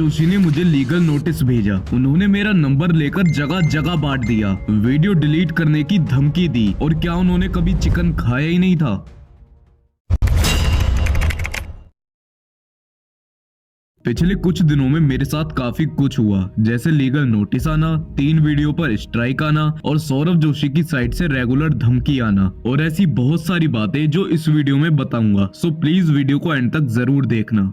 जोशी ने मुझे legal notice भेजा। उन्होंने मेरा नंबर लेकर जगह जगह बांट दिया, वीडियो डिलीट करने की धमकी दी। और क्या उन्होंने कभी चिकन खाया ही नहीं था? पिछले कुछ दिनों में मेरे साथ काफी कुछ हुआ, जैसे लीगल नोटिस आना, 3 वीडियो पर स्ट्राइक आना और सौरभ जोशी की साइड से रेगुलर धमकी आना और ऐसी बहुत सारी बातें जो इस वीडियो में बताऊंगा। सो प्लीज वीडियो को एंड तक जरूर देखना।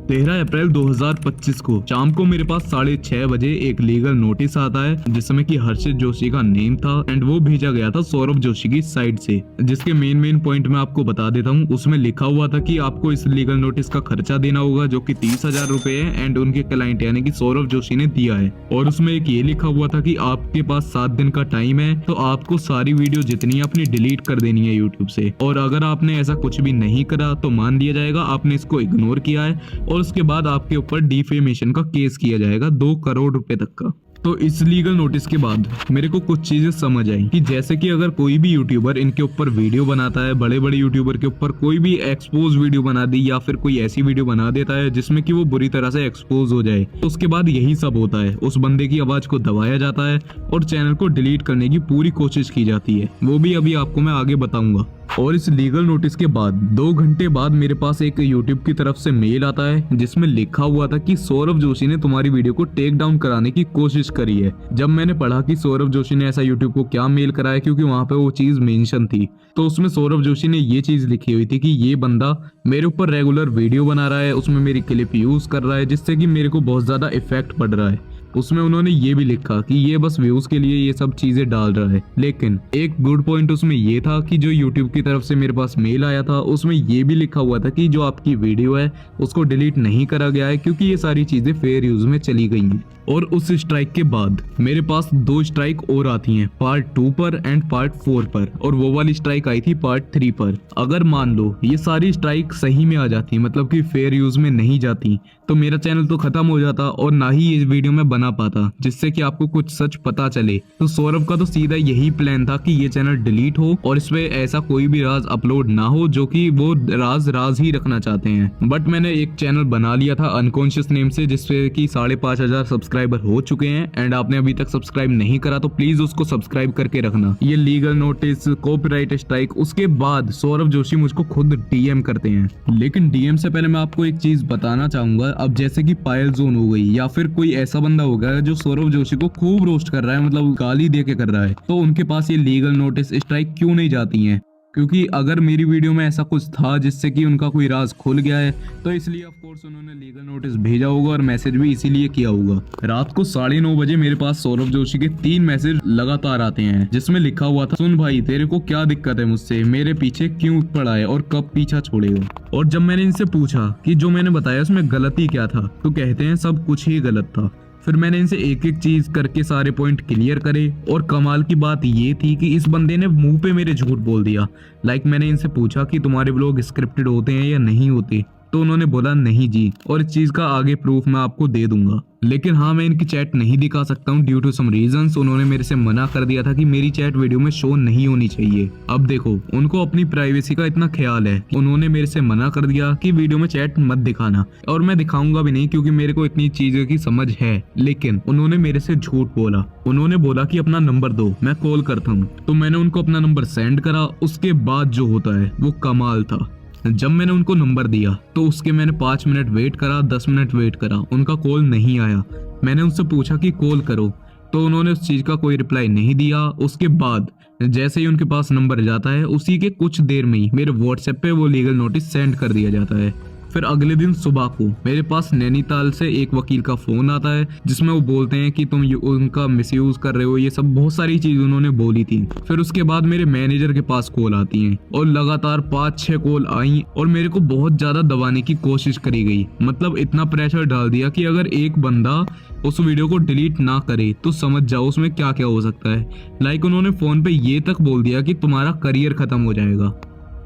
13 अप्रैल 2025 को शाम को मेरे पास 6:30 बजे एक लीगल नोटिस आता है जिसमें कि हर्षित जोशी का नेम था एंड वो भेजा गया था सौरभ जोशी की साइड से, जिसके मेन पॉइंट मैं आपको बता देता हूँ। उसमें लिखा हुआ था कि आपको इस लीगल नोटिस का खर्चा देना होगा जो कि 30,000 रुपए है एंड उनके क्लाइंट यानी कि सौरभ जोशी ने दिया है। और उसमें एक ये लिखा हुआ था कि आपके पास 7 दिन का टाइम है, तो आपको सारी वीडियो जितनी है अपनी डिलीट कर देनी है यूट्यूब से। और अगर आपने ऐसा कुछ भी नहीं करा तो मान लिया जाएगा आपने इसको इग्नोर किया है और उसके बाद आपके ऊपर डिफेमेशन का केस किया जाएगा 2 करोड़ रुपए तक का। तो इस लीगल नोटिस के बाद मेरे को कुछ चीजें समझ आई कि जैसे कि अगर कोई भी यूट्यूबर इनके ऊपर वीडियो बनाता है, बड़े बड़े यूट्यूबर के ऊपर कोई भी एक्सपोज वीडियो बना दी या फिर कोई ऐसी वीडियो बना देता है जिसमें कि वो बुरी तरह से एक्सपोज हो जाए, तो उसके बाद यही सब होता है। उस बंदे की आवाज को दबाया जाता है और चैनल को डिलीट करने की पूरी कोशिश की जाती है, वो भी अभी आपको मैं आगे बताऊंगा। और इस लीगल नोटिस के बाद 2 घंटे बाद मेरे पास एक यूट्यूब की तरफ से मेल आता है जिसमें लिखा हुआ था कि सौरभ जोशी ने तुम्हारी वीडियो को टेक डाउन कराने की कोशिश करी है। जब मैंने पढ़ा कि सौरभ जोशी ने ऐसा यूट्यूब को क्या मेल कराया, क्योंकि वहां पे वो चीज मेंशन थी, तो उसमें सौरभ जोशी ने ये चीज लिखी हुई थी कि ये बंदा मेरे ऊपर रेगुलर वीडियो बना रहा है, उसमें मेरी क्लिप यूज कर रहा है जिससे कि मेरे को बहुत ज्यादा इफेक्ट पड़ रहा है। उसमें उन्होंने ये भी लिखा कि ये बस व्यूज के लिए ये सब चीजें डाल रहा है। लेकिन एक गुड पॉइंट उसमें ये था कि जो यूट्यूब की तरफ से मेरे पास मेल आया था उसमें ये भी लिखा हुआ था कि जो आपकी वीडियो है उसको डिलीट नहीं करा गया है क्योंकि ये सारी चीजें फेयर यूज में चली गई हैं। और उस स्ट्राइक के बाद मेरे पास 2 स्ट्राइक और आती हैं, पार्ट 2 पर एंड पार्ट 4 पर, और वो वाली स्ट्राइक आई थी पार्ट 3 पर। अगर मान लो ये सारी स्ट्राइक सही में आ जाती, मतलब कि फेयर यूज में नहीं जाती, तो मेरा चैनल तो खत्म हो जाता और ना ही इस वीडियो में बना पाता जिससे कि आपको कुछ सच पता चले। तो सौरभ का तो सीधा यही प्लान था कि ये चैनल डिलीट हो और इसमें ऐसा कोई भी राज अपलोड ना हो जो कि वो राज ही रखना चाहते हैं। बट मैंने एक चैनल बना लिया था अनकॉन्शियस नेम से जिसपे कि 5,500 सब्सक्राइबर हो चुके हैं एंड आपने अभी तक सब्सक्राइब नहीं करा तो प्लीज उसको सब्सक्राइब करके रखना। ये लीगल नोटिस, कॉपीराइट स्ट्राइक, उसके बाद सौरभ जोशी मुझको खुद डीएम करते हैं। लेकिन डीएम से पहले मैं आपको एक चीज बताना चाहूंगा। अब जैसे कि पायल जोन हो गई या फिर कोई ऐसा बंदा होगा जो सौरभ जोशी को खूब रोस्ट कर रहा है, मतलब गाली दे के कर रहा है, तो उनके पास ये लीगल नोटिस स्ट्राइक क्यों नहीं जाती हैं? क्योंकि अगर मेरी वीडियो में ऐसा कुछ था जिससे कि उनका कोई राज खुल गया है तो इसलिए ऑफ कोर्स उन्होंने लीगल नोटिस भेजा होगा और मैसेज भी इसीलिए किया होगा। रात को 9:30 बजे मेरे पास सौरभ जोशी के 3 मैसेज लगातार आते हैं जिसमें लिखा हुआ था, सुन भाई तेरे को क्या दिक्कत है मुझसे, मेरे पीछे क्यों पड़ा है और कब पीछा छोड़ेगा। और जब मैंने इनसे पूछा कि जो मैंने बताया उसमें गलती क्या था, तो कहते हैं सब कुछ ही गलत था। फिर मैंने इनसे एक एक चीज करके सारे पॉइंट क्लियर करे और कमाल की बात ये थी कि इस बंदे ने मुंह पे मेरे झूठ बोल दिया। मैंने इनसे पूछा कि तुम्हारे व्लॉग स्क्रिप्टेड होते हैं या नहीं होते, तो उन्होंने बोला नहीं जी, और इस चीज का आगे प्रूफ मैं आपको दे दूंगा। लेकिन हाँ, मैं इनकी चैट नहीं दिखा सकता हूँ ड्यू टू सम रीजंस। उन्होंने मेरे से मना कर दिया था कि मेरी चैट वीडियो में शो नहीं होनी चाहिए। अब देखो, उनको अपनी प्राइवेसी का इतना ख्याल है, उन्होंने मेरे से मना कर दिया कि वीडियो में चैट मत दिखाना, और मैं दिखाऊंगा भी नहीं क्योंकि मेरे को इतनी चीजों की समझ है। लेकिन उन्होंने मेरे से झूठ बोला। उन्होंने बोला कि अपना नंबर दो, मैं कॉल करता हूँ। तो मैंने उनको अपना नंबर सेंड करा। उसके बाद जो होता है वो कमाल था। जब मैंने उनको नंबर दिया तो उसके मैंने 5 मिनट वेट करा, 10 मिनट वेट करा, उनका कॉल नहीं आया। मैंने उनसे पूछा कि कॉल करो, तो उन्होंने उस चीज का कोई रिप्लाई नहीं दिया। उसके बाद जैसे ही उनके पास नंबर जाता है उसी के कुछ देर में ही मेरे व्हाट्सएप पे वो लीगल नोटिस सेंड कर दिया जाता है। फिर अगले दिन सुबह को मेरे पास नैनीताल से एक वकील का फोन आता है जिसमें वो बोलते हैं कि तुम उनका मिसयूज कर रहे हो, ये सब बहुत सारी चीज उन्होंने बोली थी। फिर उसके बाद मेरे मैनेजर के पास कॉल आती हैं और लगातार 5-6 कॉल आई और मेरे को बहुत ज्यादा दबाने की कोशिश करी गई। मतलब इतना प्रेशर डाल दिया कि अगर एक बंदा उस वीडियो को डिलीट ना करे तो समझ जाओ उसमें क्या क्या हो सकता है। उन्होंने फोन पे ये तक बोल दिया कि तुम्हारा करियर खत्म हो जाएगा।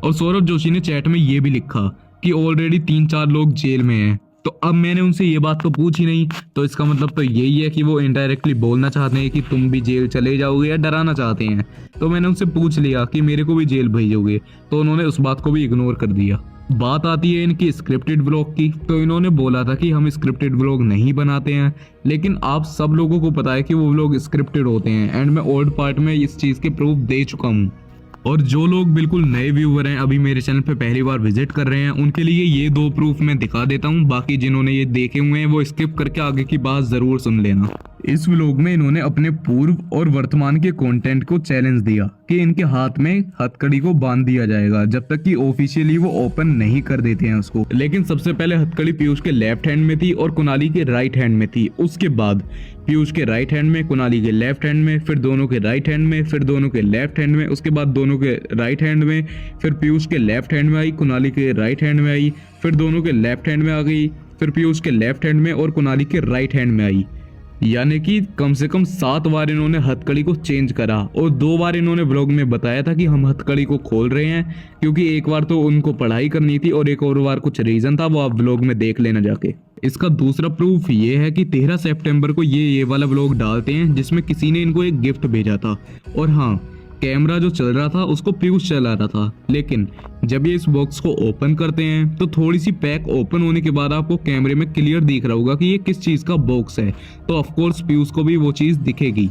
और सौरभ जोशी ने चैट में ये भी लिखा कि ऑलरेडी 3-4 लोग जेल में हैं। तो अब मैंने उनसे ये बात तो पूछी नहीं, तो इसका मतलब तो यही है कि वो इनडायरेक्टली बोलना चाहते हैं कि तुम भी जेल चले जाओगे या डराना चाहते हैं। तो मैंने उनसे पूछ लिया कि मेरे को भी जेल भेजोगे, तो उन्होंने उस बात को भी इग्नोर कर दिया। बात आती है इनकी स्क्रिप्टेड व्लॉग की, तो इन्होंने बोला था कि हम स्क्रिप्टेड व्लॉग नहीं बनाते हैं, लेकिन आप सब लोगों को पता है कि वो व्लॉग स्क्रिप्टेड होते हैं एंड मैं ओल्ड पार्ट में इस चीज़ के प्रूफ दे चुका हूँ। और जो लोग बिल्कुल नए व्यूअर हैं, अभी मेरे चैनल पे पहली बार विजिट कर रहे हैं, उनके लिए ये 2 प्रूफ मैं दिखा देता हूँ। बाकी जिन्होंने ये देखे हुए हैं वो स्किप करके आगे की बात जरूर सुन लेना। इस व्लॉग में इन्होंने अपने पूर्व और वर्तमान के कंटेंट को चैलेंज दिया कि इनके हाथ में हथकड़ी को बांध दिया जाएगा जब तक कि ऑफिशियली वो ओपन नहीं कर देते हैं उसको। लेकिन सबसे पहले हथकड़ी पीयूष के लेफ्ट हैंड में थी और कुणाली के राइट हैंड में थी। उसके बाद पीयूष के राइट हैंड में, कुणाली के लेफ्ट हैंड में, फिर दोनों के राइट हैंड में, फिर दोनों के लेफ्ट हैंड में, उसके बाद दोनों के राइट हैंड में, फिर पीयूष के लेफ्ट हैंड में आई, कुणाली के राइट हैंड में आई, फिर दोनों के लेफ्ट हैंड में आ गई, फिर पीयूष के लेफ्ट हैंड में और कुणाली के राइट हैंड में आई। यानी कि कम से कम 7 बार इन्होंने हथकड़ी को चेंज करा और 2 बार इन्होंने व्लॉग में बताया था कि हम हथकड़ी को खोल रहे हैं, क्योंकि एक बार तो उनको पढ़ाई करनी थी और एक और बार कुछ रीजन था, वो आप व्लॉग में देख लेना जाके। इसका दूसरा प्रूफ ये है कि 13 सितंबर को ये वाला व्लॉग डालते हैं जिसमें किसी ने इनको एक गिफ्ट भेजा था। और हाँ, कैमरा जो चल रहा था उसको पीयूष चला रहा था, लेकिन जब ये इस बॉक्स को ओपन करते हैं तो थोड़ी सी पैक ओपन होने के बाद आपको कैमरे में क्लियर दिख रहा होगा कि ये किस चीज का बॉक्स है, तो ऑफ कोर्स पीयूष को भी वो चीज दिखेगी,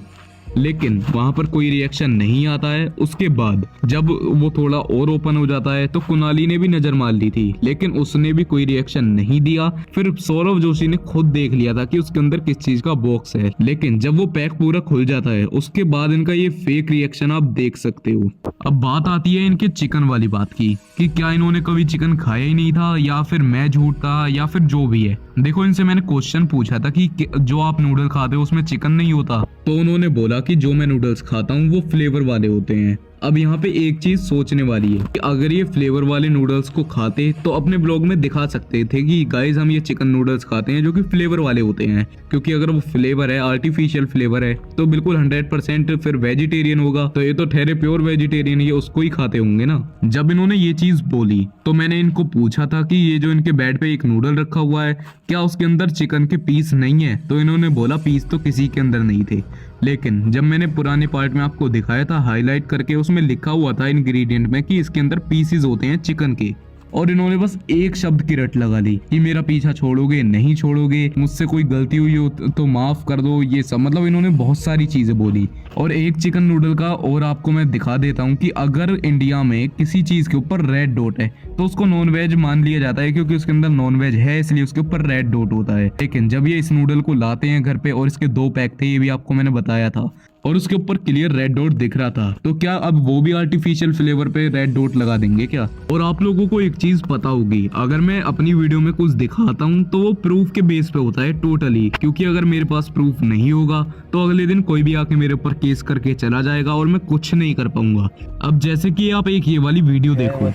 लेकिन वहां पर कोई रिएक्शन नहीं आता है। उसके बाद जब वो थोड़ा और ओपन हो जाता है तो कुणाली ने भी नजर मार ली थी, लेकिन उसने भी कोई रिएक्शन नहीं दिया। फिर सौरभ जोशी ने खुद देख लिया था कि उसके अंदर किस चीज का बॉक्स है, लेकिन जब वो पैक पूरा खुल जाता है उसके बाद इनका ये फेक रिएक्शन आप देख सकते हो। अब बात आती है इनके चिकन वाली बात की कि क्या इन्होंने कभी चिकन खाया ही नहीं था या फिर मैं झूठ था या फिर जो भी है। देखो, इनसे मैंने क्वेश्चन पूछा था कि जो आप नूडल खाते हो उसमें चिकन नहीं होता, तो उन्होंने बोला कि जो मैं नूडल्स खाता हूँ वो फ्लेवर वाले होते हैं। अब यहाँ पे एक चीज सोचने वाली है कि अगर ये फ्लेवर वाले नूडल्स को खाते तो अपने ब्लॉग में दिखा सकते थे कि गाइस हम ये चिकन नूडल्स खाते हैं जो कि फ्लेवर वाले होते हैं, क्योंकि अगर वो फ्लेवर है, आर्टिफिशियल फ्लेवर है, तो बिल्कुल 100% फिर वेजिटेरियन होगा, तो ये तो ठहरे प्योर वेजिटेरियन, ये उसको ही खाते होंगे ना। जब इन्होंने ये चीज बोली तो मैंने इनको पूछा था कि ये जो इनके बेड पे एक नूडल रखा हुआ है क्या उसके अंदर चिकन के पीस नहीं है, तो इन्होंने बोला पीस तो किसी के अंदर नहीं थे। लेकिन जब मैंने पुराने पार्ट में आपको दिखाया था हाईलाइट करके, उसमें लिखा हुआ था इंग्रेडिएंट में कि इसके अंदर पीसेस होते हैं चिकन के, और इन्होंने बस एक शब्द की रट लगा ली कि मेरा पीछा छोड़ोगे नहीं छोड़ोगे, मुझसे कोई गलती हुई हो तो माफ कर दो, ये सब मतलब इन्होंने बहुत सारी चीजें बोली। और एक चिकन नूडल का और आपको मैं दिखा देता हूँ कि अगर इंडिया में किसी चीज के ऊपर रेड डॉट है तो उसको नॉन वेज मान लिया जाता है, क्योंकि उसके अंदर नॉन वेज है इसलिए उसके ऊपर रेड डॉट होता है। लेकिन जब ये इस नूडल को लाते हैं घर पे और इसके 2 पैक थे, ये भी आपको मैंने बताया था, और उसके ऊपर क्लियर रेड डॉट दिख रहा था, तो क्या अब वो भी आर्टिफिशियल फ्लेवर पे रेड डॉट लगा देंगे क्या? और आप लोगों को एक चीज पता होगी, अगर मैं अपनी वीडियो में कुछ दिखाता हूँ तो वो प्रूफ के बेस पे होता है टोटली, क्योंकि अगर मेरे पास प्रूफ नहीं होगा तो अगले दिन कोई भी आके मेरे ऊपर केस करके चला जाएगा और मैं कुछ नहीं कर पाऊंगा। अब जैसे कि आप एक ये वाली वीडियो देखो,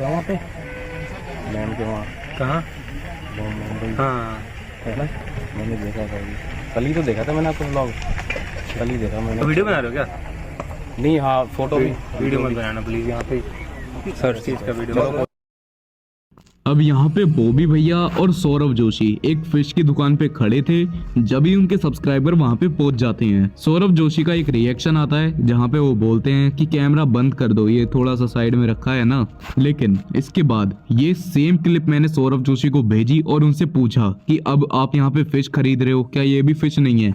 कहाँ? हाँ, मैंने देखा था, कल ही तो देखा था मैंने आपका ब्लॉग, कल ही देखा मैंने। वीडियो बना रहे हो क्या? नहीं, हाँ फोटो भी, वीडियो मत बनाना प्लीज, यहाँ पे सर्च चीज का वीडियो। अब यहाँ पे बॉबी भैया और सौरभ जोशी एक फिश की दुकान पे खड़े थे, जब ही उनके सब्सक्राइबर वहाँ पे पहुंच जाते हैं। सौरभ जोशी का एक रिएक्शन आता है जहाँ पे वो बोलते हैं कि कैमरा बंद कर दो, ये थोड़ा सा साइड में रखा है ना। लेकिन इसके बाद ये सेम क्लिप मैंने सौरभ जोशी को भेजी और उनसे पूछा कि अब आप यहाँ पे फिश खरीद रहे हो, क्या ये भी फिश नहीं है?